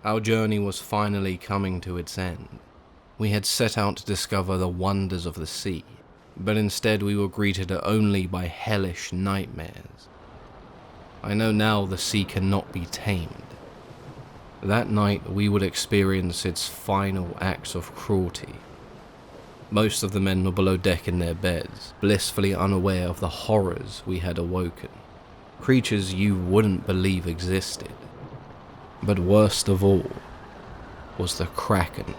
Our journey was finally coming to its end. We had set out to discover the wonders of the sea, but instead we were greeted only by hellish nightmares. I know now the sea cannot be tamed. That night we would experience its final acts of cruelty. Most of the men were below deck in their beds, blissfully unaware of the horrors we had awoken. Creatures you wouldn't believe existed. But worst of all was the Kraken.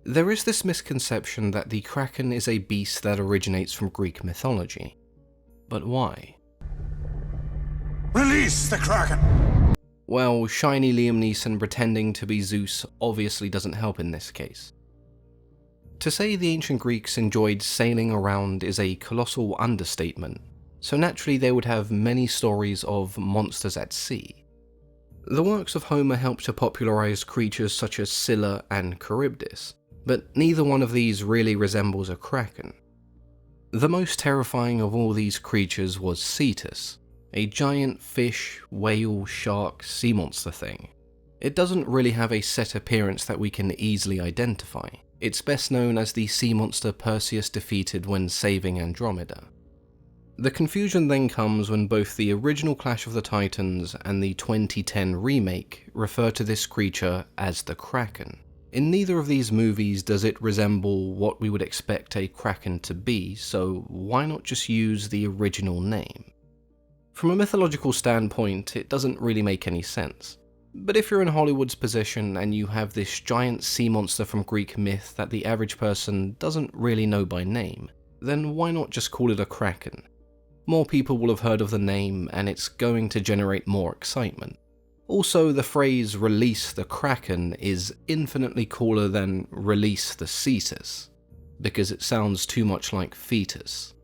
There is this misconception that the Kraken is a beast that originates from Greek mythology. But why? Release the Kraken! Well, shiny Liam Neeson pretending to be Zeus obviously doesn't help in this case. To say the ancient Greeks enjoyed sailing around is a colossal understatement, so naturally they would have many stories of monsters at sea. The works of Homer helped to popularize creatures such as Scylla and Charybdis, but neither one of these really resembles a kraken. The most terrifying of all these creatures was Cetus, a giant fish, whale, shark, sea monster thing. It doesn't really have a set appearance that we can easily identify. It's best known as the sea monster Perseus defeated when saving Andromeda. The confusion then comes when both the original Clash of the Titans and the 2010 remake refer to this creature as the Kraken. In neither of these movies does it resemble what we would expect a kraken to be, so why not just use the original name? From a mythological standpoint, it doesn't really make any sense. But if you're in Hollywood's position and you have this giant sea monster from Greek myth that the average person doesn't really know by name, then why not just call it a kraken? More people will have heard of the name and it's going to generate more excitement. Also, the phrase "release the Kraken" is infinitely cooler than "release the Cetus," because it sounds too much like fetus.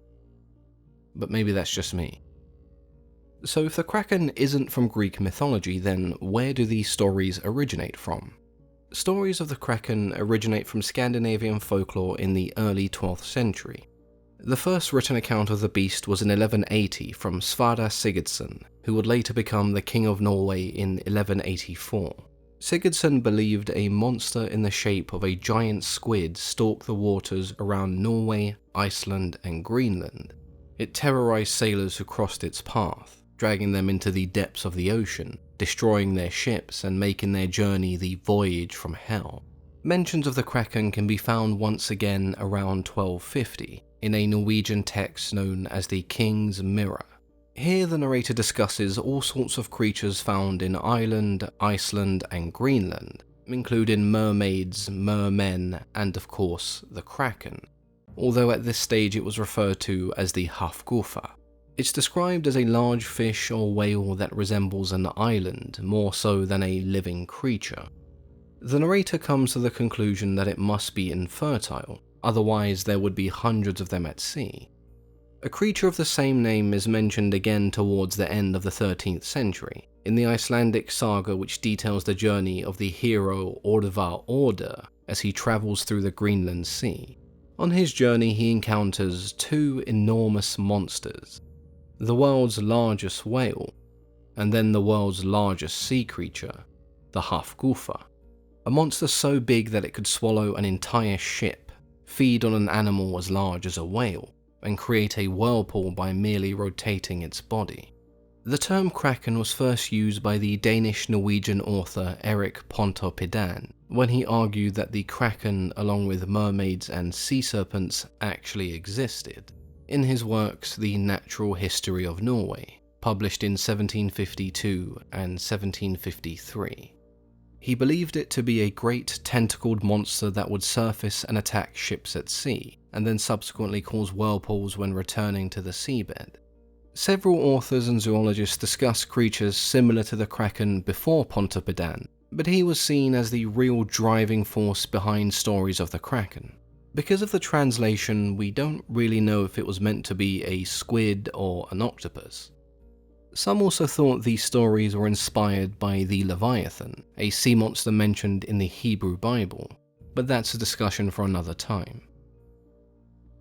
But maybe that's just me. So if the Kraken isn't from Greek mythology, then where do these stories originate from? Stories of the Kraken originate from Scandinavian folklore in the early 12th century. The first written account of the beast was in 1180 from Sverrir Sigurdsson, who would later become the King of Norway in 1184. Sigurdsson believed a monster in the shape of a giant squid stalked the waters around Norway, Iceland, and Greenland. It terrorized sailors who crossed its path, dragging them into the depths of the ocean, destroying their ships and making their journey the voyage from hell. Mentions of the Kraken can be found once again around 1250, in a Norwegian text known as the King's Mirror. Here the narrator discusses all sorts of creatures found in Ireland, Iceland, and Greenland, including mermaids, mermen, and of course the Kraken, although at this stage it was referred to as the Hafgufa. It's described as a large fish or whale that resembles an island more so than a living creature. The narrator comes to the conclusion that it must be infertile, otherwise there would be hundreds of them at sea. A creature of the same name is mentioned again towards the end of the 13th century, in the Icelandic saga which details the journey of the hero Orvar Order as he travels through the Greenland Sea. On his journey he encounters two enormous monsters, the world's largest whale, and then the world's largest sea creature, the Hafgufa, a monster so big that it could swallow an entire ship, feed on an animal as large as a whale, and create a whirlpool by merely rotating its body. The term kraken was first used by the Danish-Norwegian author Erik Pontoppidan when he argued that the kraken, along with mermaids and sea serpents, actually existed, in his works The Natural History of Norway, published in 1752 and 1753. He believed it to be a great tentacled monster that would surface and attack ships at sea, and then subsequently cause whirlpools when returning to the seabed. Several authors and zoologists discuss creatures similar to the kraken before Pontoppidan, but he was seen as the real driving force behind stories of the kraken. Because of the translation, we don't really know if it was meant to be a squid or an octopus. Some also thought these stories were inspired by the Leviathan, a sea monster mentioned in the Hebrew Bible, but that's a discussion for another time.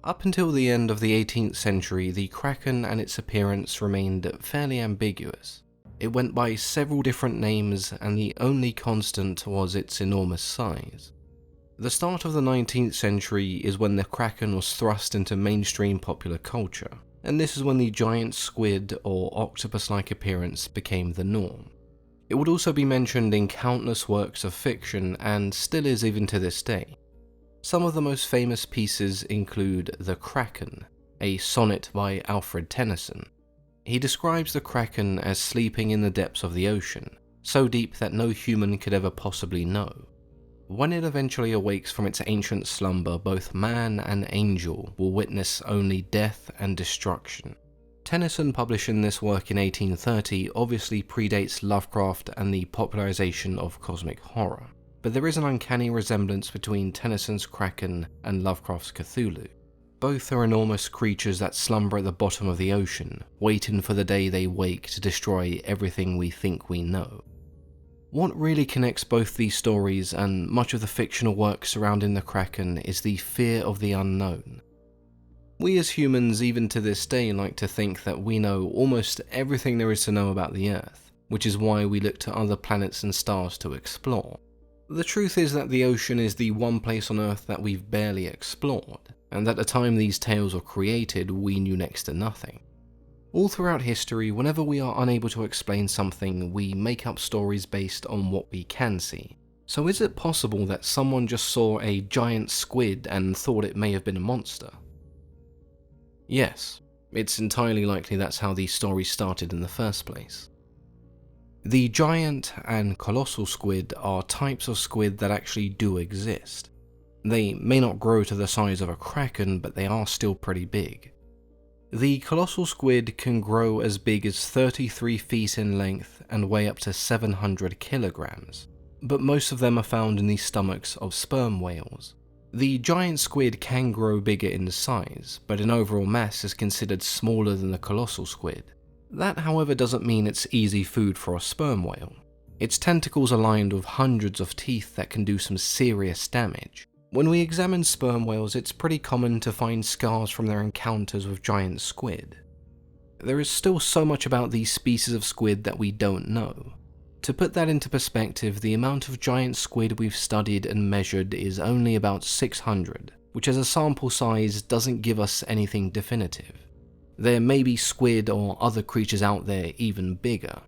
Up until the end of the 18th century, the kraken and its appearance remained fairly ambiguous. It went by several different names, and the only constant was its enormous size. The start of the 19th century is when the kraken was thrust into mainstream popular culture, and this is when the giant squid or octopus-like appearance became the norm. It would also be mentioned in countless works of fiction, and still is even to this day. Some of the most famous pieces include The Kraken, a sonnet by Alfred Tennyson. He describes the kraken as sleeping in the depths of the ocean, so deep that no human could ever possibly know. When it eventually awakes from its ancient slumber, both man and angel will witness only death and destruction. Tennyson publishing this work in 1830 obviously predates Lovecraft and the popularization of cosmic horror, but there is an uncanny resemblance between Tennyson's Kraken and Lovecraft's Cthulhu. Both are enormous creatures that slumber at the bottom of the ocean, waiting for the day they wake to destroy everything we think we know. What really connects both these stories and much of the fictional work surrounding the Kraken is the fear of the unknown. We as humans, even to this day, like to think that we know almost everything there is to know about the Earth, which is why we look to other planets and stars to explore. The truth is that the ocean is the one place on Earth that we've barely explored, and at the time these tales were created, we knew next to nothing. All throughout history, whenever we are unable to explain something, we make up stories based on what we can see. So is it possible that someone just saw a giant squid and thought it may have been a monster? Yes, it's entirely likely that's how these stories started in the first place. The giant and colossal squid are types of squid that actually do exist. They may not grow to the size of a kraken, but they are still pretty big. The colossal squid can grow as big as 33 feet in length and weigh up to 700 kilograms, but most of them are found in the stomachs of sperm whales. The giant squid can grow bigger in size, but in overall mass is considered smaller than the colossal squid. That, however, doesn't mean it's easy food for a sperm whale. Its tentacles are lined with hundreds of teeth that can do some serious damage. When we examine sperm whales, it's pretty common to find scars from their encounters with giant squid. There is still so much about these species of squid that we don't know. To put that into perspective, the amount of giant squid we've studied and measured is only about 600, which as a sample size doesn't give us anything definitive. There may be squid or other creatures out there even bigger.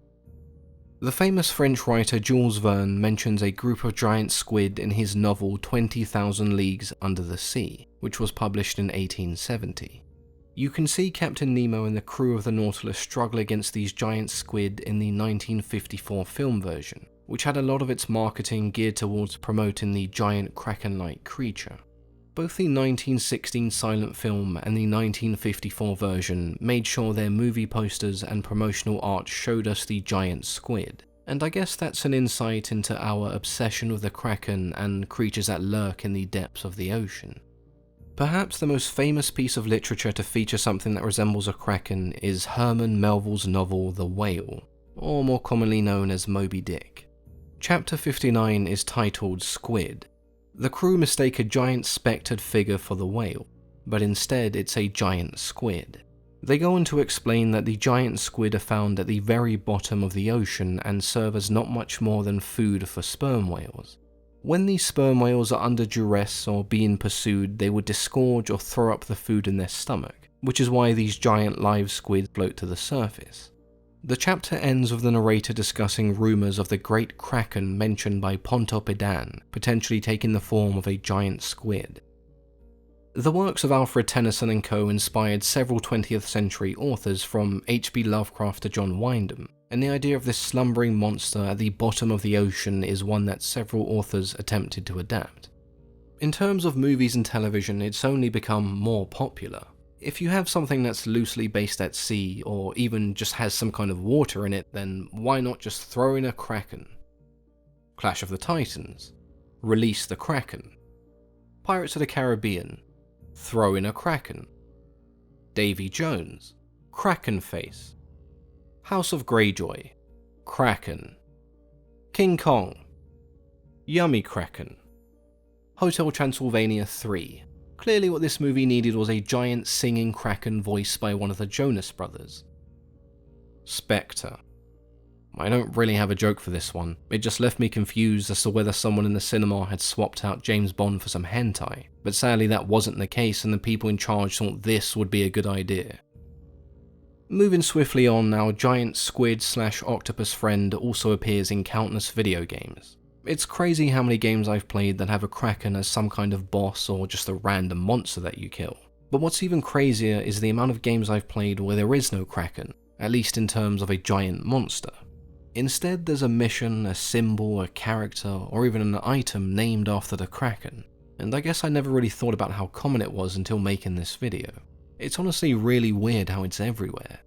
The famous French writer Jules Verne mentions a group of giant squid in his novel 20,000 Leagues Under the Sea, which was published in 1870. You can see Captain Nemo and the crew of the Nautilus struggle against these giant squid in the 1954 film version, which had a lot of its marketing geared towards promoting the giant kraken-like creature. Both the 1916 silent film and the 1954 version made sure their movie posters and promotional art showed us the giant squid, and I guess that's an insight into our obsession with the kraken and creatures that lurk in the depths of the ocean. Perhaps the most famous piece of literature to feature something that resembles a kraken is Herman Melville's novel The Whale, or more commonly known as Moby Dick. Chapter 59 is titled Squid. The crew mistake a giant spectred figure for the whale, but instead it's a giant squid. They go on to explain that the giant squid are found at the very bottom of the ocean and serve as not much more than food for sperm whales. When these sperm whales are under duress or being pursued, they would disgorge or throw up the food in their stomach, which is why these giant live squid float to the surface. The chapter ends with the narrator discussing rumours of the great Kraken mentioned by Pontoppidan potentially taking the form of a giant squid. The works of Alfred Tennyson and co. inspired several 20th century authors from H.P. Lovecraft to John Wyndham, and the idea of this slumbering monster at the bottom of the ocean is one that several authors attempted to adapt. In terms of movies and television, it's only become more popular. If you have something that's loosely based at sea, or even just has some kind of water in it, then why not just throw in a Kraken? Clash of the Titans, release the Kraken. Pirates of the Caribbean, throw in a Kraken. Davy Jones, Kraken face. House of Greyjoy, Kraken. King Kong, yummy Kraken. Hotel Transylvania 3. Clearly what this movie needed was a giant singing Kraken voiced by one of the Jonas Brothers. Spectre. I don't really have a joke for this one. It just left me confused as to whether someone in the cinema had swapped out James Bond for some hentai, but sadly that wasn't the case and the people in charge thought this would be a good idea. Moving swiftly on, our giant squid/octopus friend also appears in countless video games. It's crazy how many games I've played that have a Kraken as some kind of boss or just a random monster that you kill. But what's even crazier is the amount of games I've played where there is no Kraken, at least in terms of a giant monster. Instead, there's a mission, a symbol, a character, or even an item named after the Kraken. And I guess I never really thought about how common it was until making this video. It's honestly really weird how it's everywhere.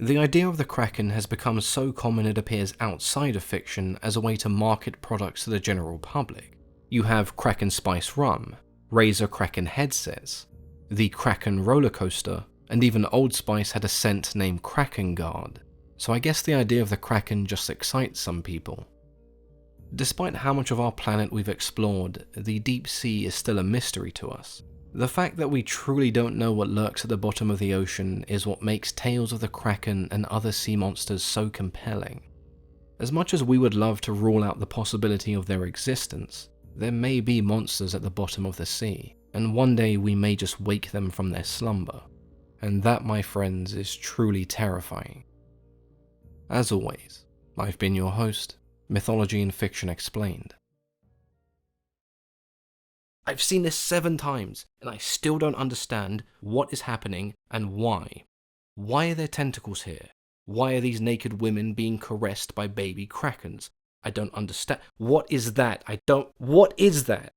The idea of the Kraken has become so common it appears outside of fiction as a way to market products to the general public. You have Kraken Spice Rum, Razer Kraken headsets, the Kraken roller coaster, and even Old Spice had a scent named Kraken Guard. So I guess the idea of the Kraken just excites some people. Despite how much of our planet we've explored, the deep sea is still a mystery to us. The fact that we truly don't know what lurks at the bottom of the ocean is what makes tales of the Kraken and other sea monsters so compelling. As much as we would love to rule out the possibility of their existence, there may be monsters at the bottom of the sea, and one day we may just wake them from their slumber. And that, my friends, is truly terrifying. As always, I've been your host, Mythology and Fiction Explained. I've seen this 7 times, and I still don't understand what is happening and why. Why are there tentacles here? Why are these naked women being caressed by baby Krakens? I don't understand. What is that? What is that?